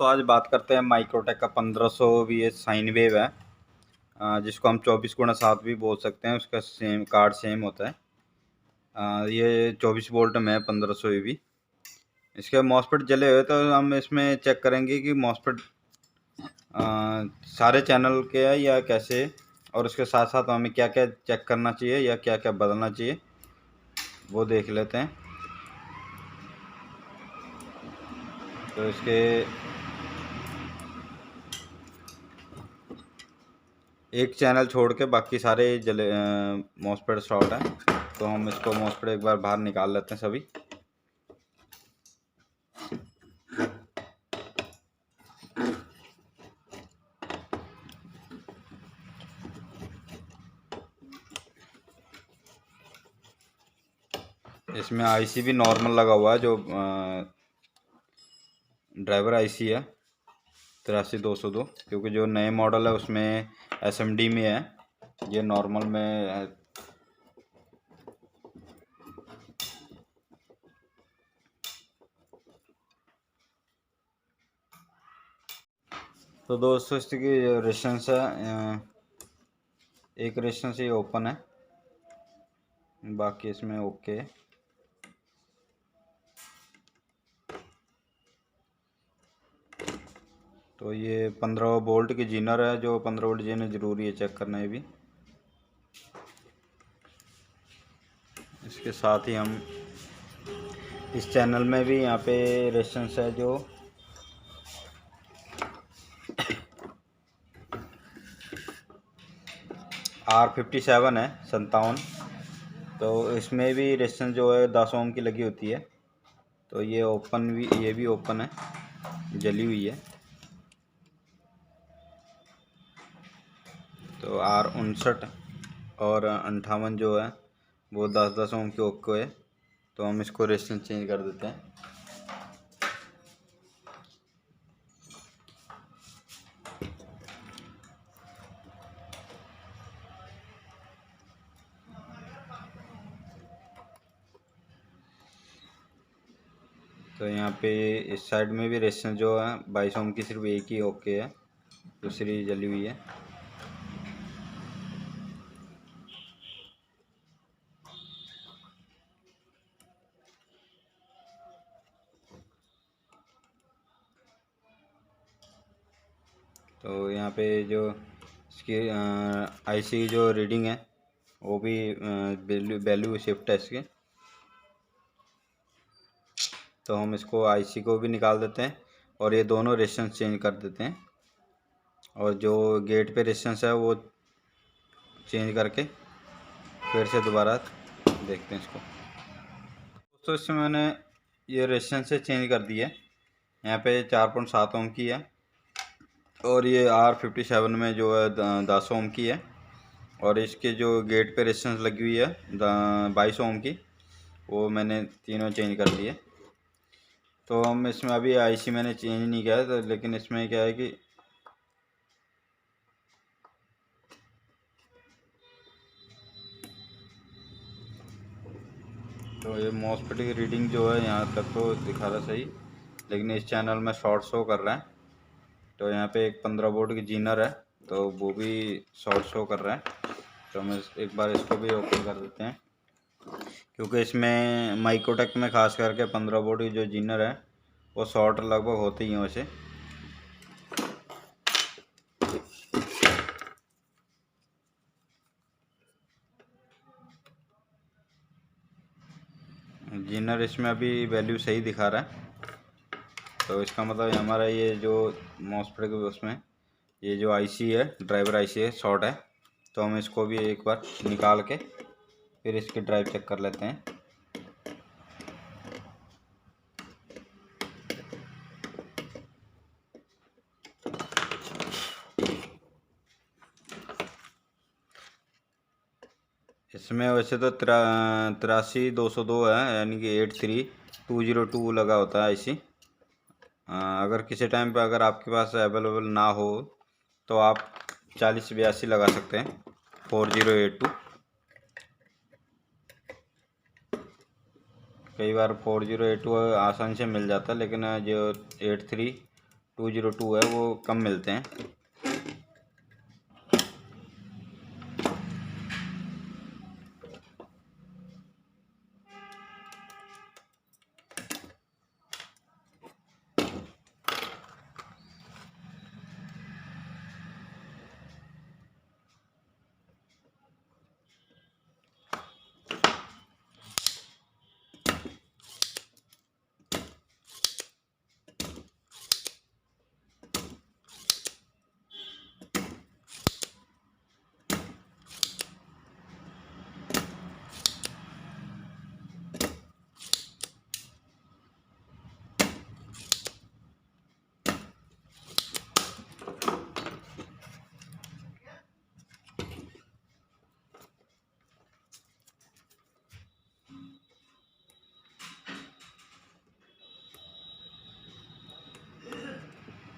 दोस्तों आज बात करते हैं माइक्रोटेक का 1500 ये साइन वेव है, जिसको हम 24x7 भी बोल सकते हैं। उसका सेम कार्ड सेम होता है। ये 24 वोल्ट में है 1500 भी। इसके मॉसफेट जले हुए तो हम इसमें चेक करेंगे कि मॉसफेट सारे चैनल के है या कैसे, और उसके साथ साथ हमें क्या क्या चेक करना चाहिए या क्या क्या बदलना चाहिए वो देख लेते हैं। तो इसके एक चैनल छोड़ के बाकी सारे जले मॉसफेट शॉर्ट है, तो हम इसको मॉसफेट एक बार बाहर निकाल लेते हैं सभी। इसमें आईसी भी नॉर्मल लगा हुआ है, जो ड्राइवर आईसी है 83202, क्योंकि जो नए मॉडल है उसमें एसएमडी में है, ये नॉर्मल में है। तो दोस्तों इसकी रेजिस्टेंस है, एक रेजिस्टेंस ये ओपन है, बाकी इसमें ओके है। तो ये 15 वोल्ट की जीनर है, जो 15 वोल्ट जीनर ज़रूरी है चेक करना है भी। इसके साथ ही हम इस चैनल में भी यहाँ पे रेजिस्टेंस है जो R57 है 57। तो इसमें भी रेजिस्टेंस जो है 10 ओम की लगी होती है। तो ये ओपन भी, ये भी ओपन है, जली हुई है। तो R59 और 58 जो है वो 10-10 ओम के ओके है। तो हम इसको रेजिस्टेंस चेंज कर देते हैं। तो यहाँ पे इस साइड में भी रेजिस्टेंस जो है 22 ओम की सिर्फ एक ही ओके है, दूसरी जली हुई है। तो यहाँ पे जो इसकी आईसी की जो रीडिंग है वो भी वैल्यू शिफ्ट है इसके। तो हम इसको आईसी को भी निकाल देते हैं और ये दोनों रेजिस्टेंस चेंज कर देते हैं, और जो गेट पे रेजिस्टेंस है वो चेंज करके फिर से दोबारा देखते हैं इसको। दोस्तों इसमें मैंने ये रेजिस्टेंस से चेंज कर दी है। यहाँ पे 4.7 ओम की है, और ये R57 में जो है 10 ओम की है, और इसके जो गेट पे रेजिस्टेंस लगी हुई है 22 ओम की, वो मैंने तीनों चेंज कर लिए। तो हम इसमें अभी आईसी मैंने चेंज नहीं किया है, तो लेकिन इसमें क्या है कि तो ये मॉसफेट की रीडिंग जो है यहाँ तक तो दिखा रहा सही, लेकिन इस चैनल में शॉर्ट शो कर रहा है। तो यहाँ पे एक 15 वोल्ट की जीनर है, तो वो भी शॉर्ट शो कर रहा है। तो हम एक बार इसको भी ओपन कर देते हैं, क्योंकि इसमें माइक्रोटेक में खास करके 15 वोल्ट की जो जीनर है वो शॉर्ट लगभग होते ही हैं वैसे। जीनर इसमें अभी वैल्यू सही दिखा रहा है, तो इसका मतलब हमारा ये जो मॉसफेट के उसमें ये जो आईसी है, ड्राइवर आईसी है, शॉर्ट है। तो हम इसको भी एक बार निकाल के फिर इसकी ड्राइव चेक कर लेते हैं। इसमें वैसे तो 83-202 है, यानी कि 83202 लगा होता है आईसी। अगर किसी टाइम पे अगर आपके पास अवेलेबल ना हो तो आप 4082 लगा सकते हैं, 4082। कई बार 4082 आसानी से मिल जाता है, लेकिन जो 83 202 है वो कम मिलते हैं।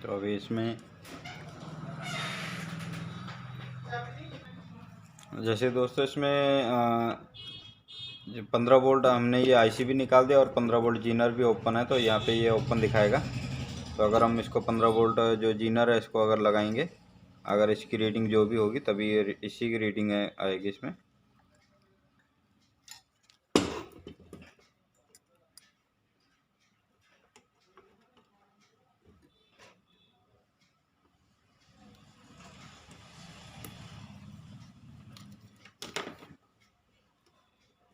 तो अभी इसमें जैसे दोस्तों इसमें 15 वोल्ट हमने ये आईसी भी निकाल दिया और 15 वोल्ट जीनर भी ओपन है, तो यहाँ पे ये ओपन दिखाएगा। तो अगर हम इसको 15 वोल्ट जो जीनर है इसको अगर लगाएंगे, अगर इसकी रीडिंग जो भी होगी तभी ये इसी की रीडिंग आएगी इसमें।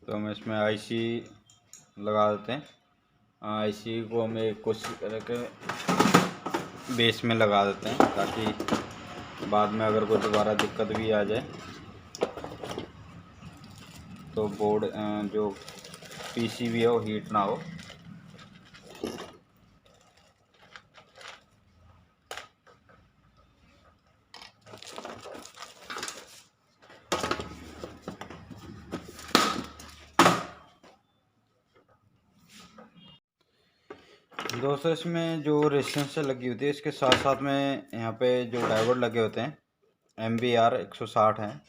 तो हम इसमें आईसी लगा देते हैं। आईसी को हम एक कोशिश करके बेस में लगा देते हैं, ताकि बाद में अगर कोई दोबारा दिक्कत भी आ जाए तो बोर्ड जो पीसीबी है वो हीट ना हो। दोस्तों इसमें जो रेजिस्टेंस लगी होती है इसके साथ साथ में यहाँ पे जो डायोड लगे होते हैं MBR 160 हैं।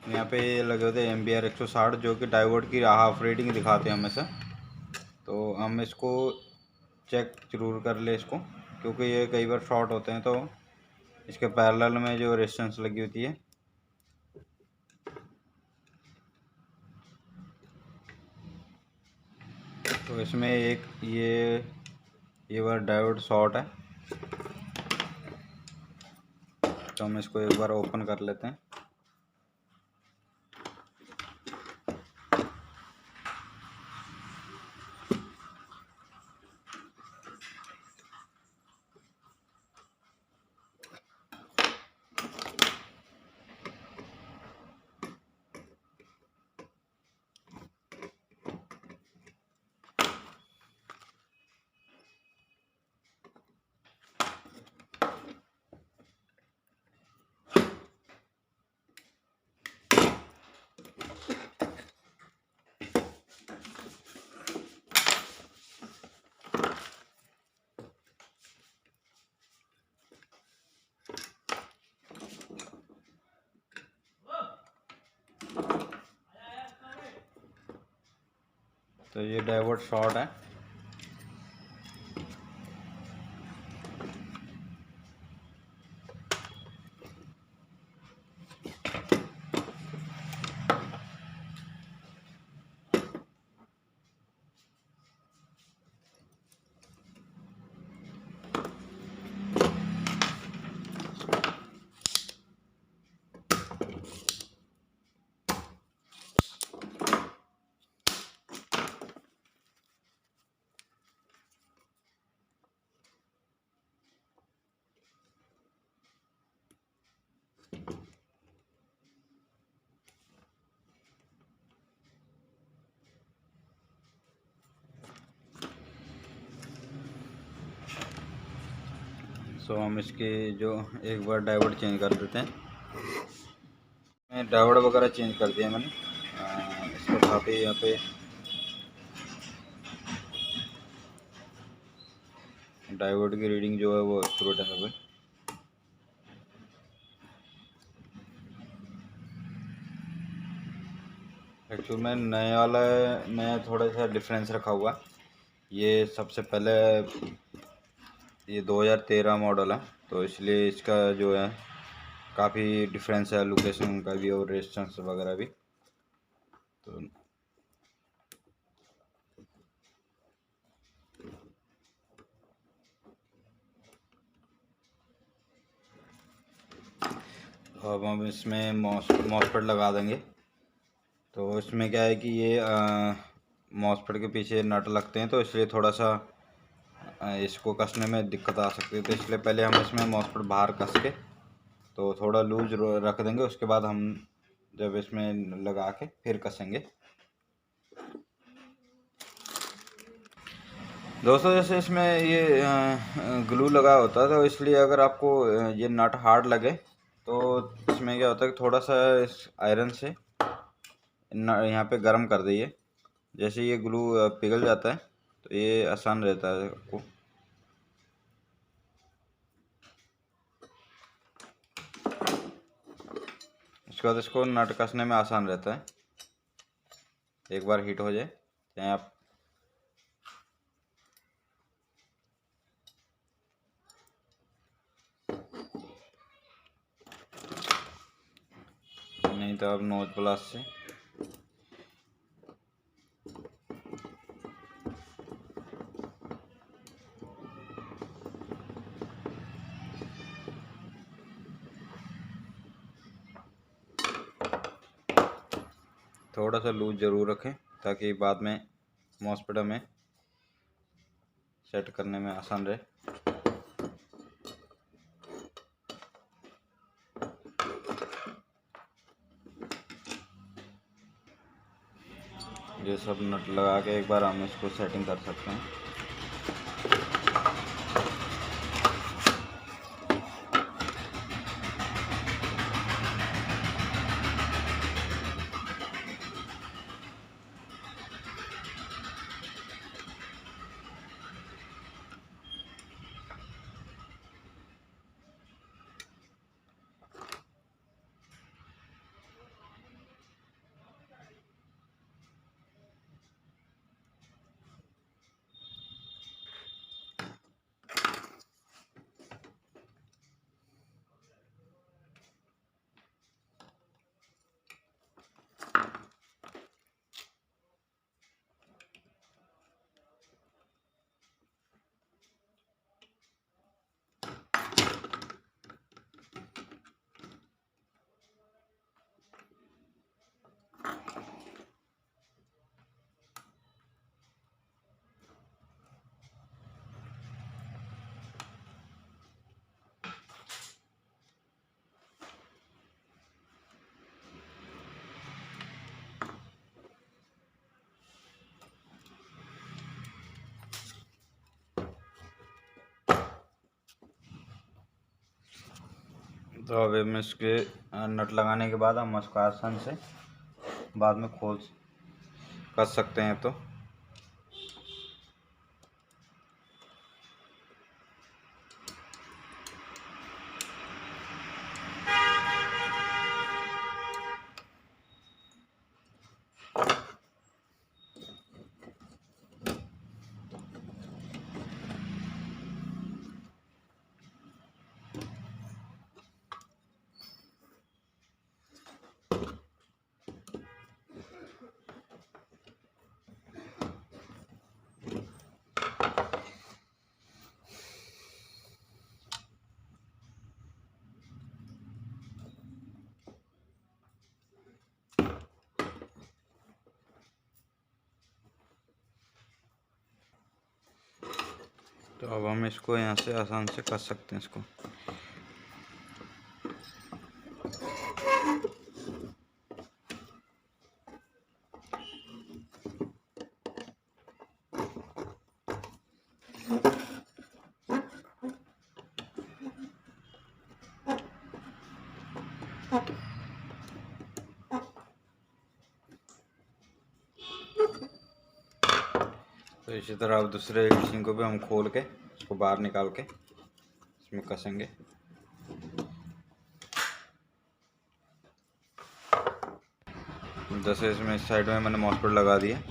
यहाँ पे लगे होते हैं MBR 160 जो कि डायोड की हाफ रीडिंग दिखाते हैं हमेशा। तो हम इसको चेक जरूर कर ले इसको, क्योंकि ये कई बार शॉर्ट होते हैं। तो इसके पैरेलल में जो रेजिस्टेंस लगी होती है तो इसमें एक ये बार डायोड शॉर्ट है, तो हम इसको एक बार ओपन कर लेते हैं। तो ये डायोड शॉर्ट है। सो हम इसके जो एक बार डायोड चेंज कर देते हैं। मैं डायोड वगैरह चेंज कर दिया मैंने। इसके साथ ही यहाँ पे डायोड की रीडिंग जो है वो एक्यूरेट है भाई। एक्चुअल में नया वाला में थोड़ा सा डिफरेंस रखा हुआ, ये सबसे पहले ये 2013 मॉडल है, तो इसलिए इसका जो है काफ़ी डिफरेंस है लोकेशन का भी और रेस्टोरेंट्स वगैरह भी। तो अब हम इसमें मॉसफेट लगा देंगे। तो इसमें क्या है कि ये मॉसफेट के पीछे नट लगते हैं, तो इसलिए थोड़ा सा इसको कसने में दिक्कत आ सकती है। तो इसलिए पहले हम इसमें मॉसफेट बाहर कस के तो थोड़ा लूज रख देंगे, उसके बाद हम जब इसमें लगा के फिर कसेंगे। दोस्तों जैसे इसमें ये ग्लू लगा होता है, तो इसलिए अगर आपको ये नट हार्ड लगे तो इसमें क्या होता है कि थोड़ा सा इस आयरन से यहाँ पे गर्म कर दीजिए। जैसे ये ग्लू पिघल जाता है तो ये आसान रहता है आपको। उसके बाद इसको नट कसने में आसान रहता है, एक बार हीट हो जाए चाहे आप। नहीं तो आप नोज प्लस से थोड़ा सा लूज ज़रूर रखें ताकि बाद में मॉसफेट में सेट करने में आसान रहे। ये सब नट लगा के एक बार हम इसको सेटिंग कर सकते हैं। तो अब हम इसके नट लगाने के बाद हम इसको आसान से बाद में खोल कर सकते हैं। तो अब हम इसको यहाँ से आसान से कस सकते हैं इसको। तो इसी तरह अब दूसरे मशीन को भी हम खोल के इसको बाहर निकाल के इसमें कसेंगे। जैसे इसमें इस साइड में मैंने मॉसफेट लगा दिया।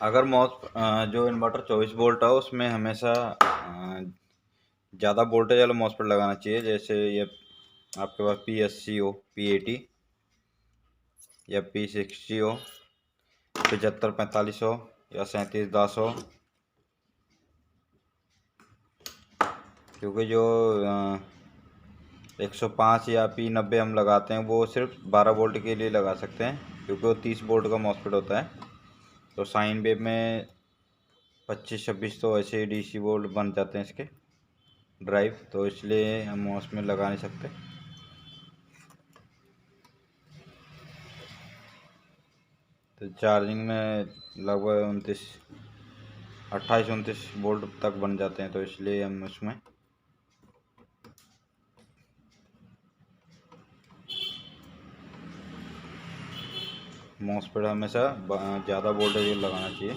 अगर जो इन्वर्टर 24 वोल्ट है उसमें हमेशा ज़्यादा वोल्टेज वाला मॉसफेट लगाना चाहिए। जैसे ये आपके पास P80 हो, P80 या P60 हो, 7545 हो या 3710 हो। क्योंकि जो 105 या P90 हम लगाते हैं वो सिर्फ 12 वोल्ट के लिए लगा सकते हैं, क्योंकि वो 30 वोल्ट का मॉसफेट होता है। तो साइन वेव में 25-26 तो ऐसे ही DC वोल्ट बन जाते हैं इसके ड्राइव, तो इसलिए हम उसमें लगा नहीं सकते। तो चार्जिंग में लगभग 28-29 वोल्ट तक बन जाते हैं, तो इसलिए हम उसमें मॉसफेट हमेशा ज़्यादा वोल्टेज लगाना चाहिए।